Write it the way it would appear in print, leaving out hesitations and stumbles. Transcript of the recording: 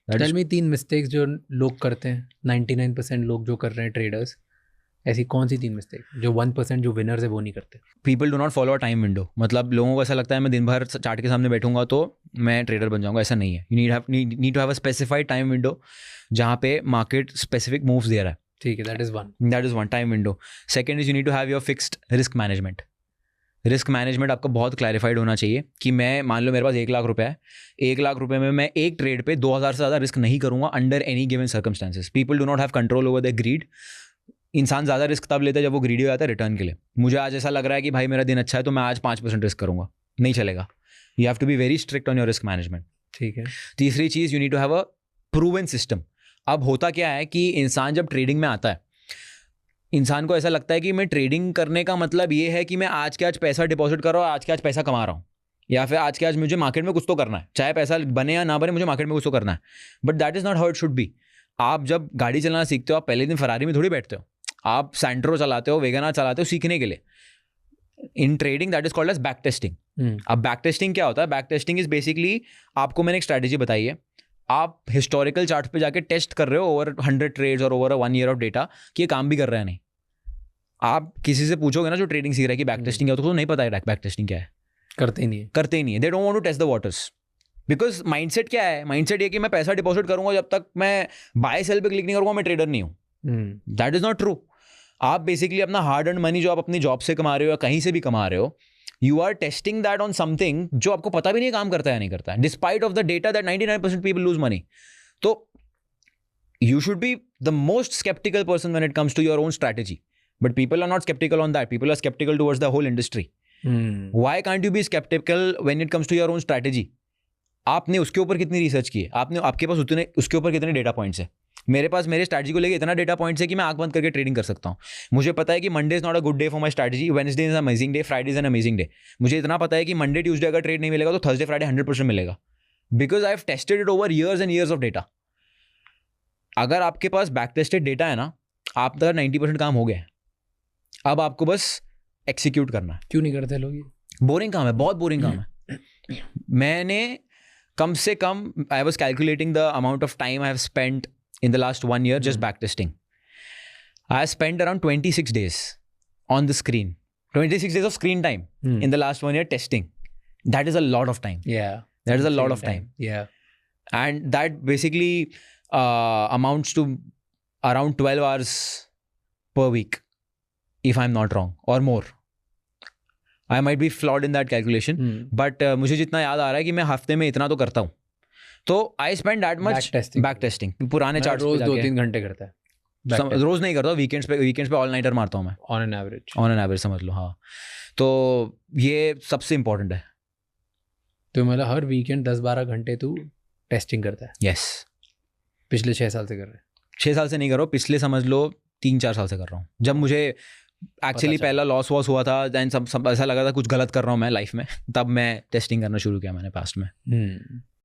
Tell me 3 mistakes जो लोग करते हैं, 99% लोग जो कर रहे हैं ट्रेडर्स, ऐसी कौन सी 3 मिस्टेक जो 1% जो विनर्स है वो नहीं करते? People do not follow a time window. मतलब लोगों को ऐसा लगता है मैं दिन भर चार्ट के सामने बैठूंगा तो मैं ट्रेडर बन जाऊंगा. ऐसा नहीं है. You need to have a specified time window जहाँ पे मार्केट स्पेसिफिक मूव्स दे रहा है. ठीक है, that is one time window. Second is you need to have your fixed risk management. Risk management आपका बहुत क्लैरिफाइड होना चाहिए कि मैं मान लो मेरे पास 1 लाख रुपए है, 1 लाख रुपए में मैं एक ट्रेड पे 2000 से ज़्यादा रिस्क नहीं करूंगा under any given circumstances. People do not have control over the greed. इंसान ज़्यादा रिस्क तब लेता है जब वो ग्रीडी हो जाता है रिटर्न के लिए. मुझे आज ऐसा लग रहा है कि भाई मेरा दिन अच्छा है तो मैं आज 5% रिस्क करूंगा, नहीं चलेगा. You have to be very strict on your risk management. ठीक है. तीसरी चीज़, you need to have a proven system. अब होता क्या है कि इंसान जब ट्रेडिंग में आता है, इंसान को ऐसा लगता है कि मैं ट्रेडिंग करने का मतलब ये है कि मैं आज के आज पैसा डिपॉजिट कर रहा हूँ, आज के आज पैसा कमा रहा हूँ, या फिर आज के आज मुझे मार्केट में कुछ तो करना है, चाहे पैसा बने या ना बने मुझे मार्केट में कुछ तो करना है. But that is not how it should be. आप जब गाड़ी चलाना सीखते हो, आप पहले दिन फरारी में थोड़ी बैठते हो, आप सैंट्रो चलाते हो, वेगनआर चलाते हो सीखने के लिए. In trading that is called as back testing. अब बैक टेस्टिंग क्या होता है? बैक टेस्टिंग इज बेसिकली, आपको मैंने एक स्ट्रैटेजी बताई है, आप हिस्टोरिकल चार्ट पे जाके टेस्ट कर रहे हो ओवर 100 ट्रेड्स और ओवर 1 ईयर ऑफ डेटा कि ये काम भी कर रहा है नहीं. आप किसी से पूछोगे ना जो ट्रेडिंग सीख रहा है कि बैक टेस्टिंग क्या होता है, तो नहीं पता है बैक टेस्टिंग क्या है. करते ही नहीं है. They don't want to test the waters. Because mindset क्या है? माइंडसेट ये कि मैं पैसा डिपॉजिट करूंगा, जब तक मैं बाय सेल पे क्लिक नहीं करूंगा मैं ट्रेडर नहीं हूँ. That is not true. आप बेसिकली अपना हार्ड अर्न मनी जो आप अपनी जॉब से कमा रहे हो या कहीं से भी कमा रहे हो, you are testing that on something जो आपको पता भी नहीं काम करता है नहीं करता है, despite of the data that 99% people lose money. तो you should be the most skeptical person when it comes to your own strategy. But people are not skeptical on that. People are skeptical towards the whole industry. Why can't you be skeptical when it comes to your own strategy? आपने उसके ऊपर कितनी research की है? आपके पास उतने उसके ऊपर कितने डेटा पॉइंट्स है? मेरे पास मेरे स्ट्रैटेजी को लेकर इतना डेटा पॉइंट्स है कि मैं आंख बंद करके ट्रेडिंग कर सकता हूँ. मुझे पता है कि Monday is not a good day for my strategy, Wednesday is amazing day, Friday is an amazing day. मुझे इतना पता है कि मंडे ट्यूसडे अगर ट्रेड नहीं मिलेगा तो थर्सडे फ्राइडे 100% मिलेगा. Because I have tested it over years and years of data. अगर आपके पास बैक टेस्टेड डेटा है ना, आप तक 90% काम हो गया है. अब आपको बस एक्सिक्यूट करना है. क्यों नहीं करते लोग ये? बोरिंग काम है, बहुत बोरिंग काम है. मैंने कम से कम, I was calculating the amount of time I have spent in the last 1 year just back testing. I spent around 26 days on the screen. 26 days of screen time in the last 1 year testing. That is a lot of time. Yeah. That is a lot of time. Yeah. And that basically amounts to around 12 hours per week, if I'm not wrong, or more. I might be flawed in that calculation. But मुझे जितना याद आ रहा है कि मैं हफ्ते में इतना तो करता हूँ. तो I spend that much back testing. पुराने चार्ट्स पे रोज 2-3 घंटे करता है. रोज नहीं करता, वीकेंड्स पे ऑल नाइटर मारता हूँ मैं. ऑन एन एवरेज समझ लो. हाँ, तो ये सबसे इम्पोर्टेंट है. तो मतलब हर वीकेंड 10-12 घंटे तू टेस्टिंग करता है? यस. पिछले 6 साल से कर रहे हैं? 6 साल से नहीं कर रहा हूँ, पिछले समझ लो 3-4 साल से कर रहा हूँ. जब मुझे एक्चुअली पहला लॉस वॉस हुआ था, दैन सब ऐसा लगा था कुछ गलत कर रहा हूँ मैं लाइफ में, तब मैं टेस्टिंग करना शुरू किया मैंने पास्ट में.